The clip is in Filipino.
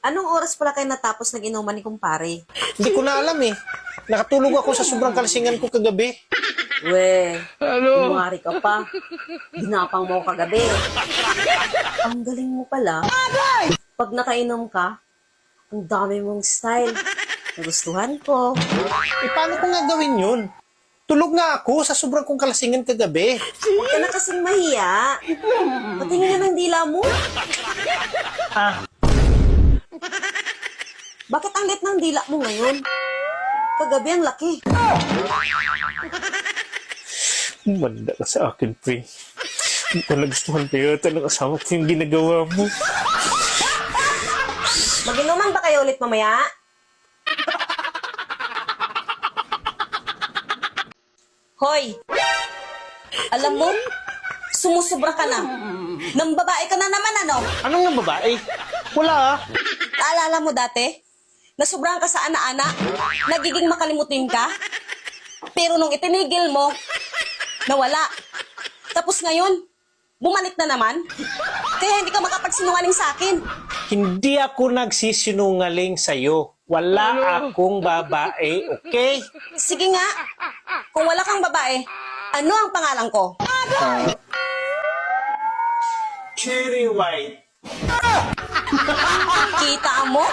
Anong oras pala kayo natapos nag-inuman ni kumpare? Hindi ko na alam eh. Nakatulog ako sa sobrang kalasingan ko kagabi. We, kumari ka pa. Ginapang mo kagabi. Ang galing mo pala. Pag nakainom ka, ang dami mong style. Nagustuhan ko. Eh, paano ko nga gawin yun? Tulog nga ako sa sobrang kong kalasingan kagabi. Huwag ka na kasing mahiya. Patingin nga ng dila mo. Bakit ang lit ng dila mo ngayon? Kagabi ang laki. Manda ka sa akin, pre. Hindi ko nagustuhan pa yata ng asawa ko yung ginagawa mo. Mag-inuman ba kayo ulit mamaya? Hoy! Alam mo, sumusubra ka na. Nang babae ka na naman, ano? Anong nga babae? Wala ah. Naalala mo dati? Nasubrahan ka sa ana-ana? Nagiging makalimutin ka? Pero nung itinigil mo, nawala. Tapos ngayon, bumalik na naman? Kaya hindi ka makapagsinungaling sa akin. Hindi ako nagsisinungaling sa'yo. Wala akong babae, okay? Sige nga, kung wala kang babae, ano ang pangalan ko? Cherry White. Kita mo?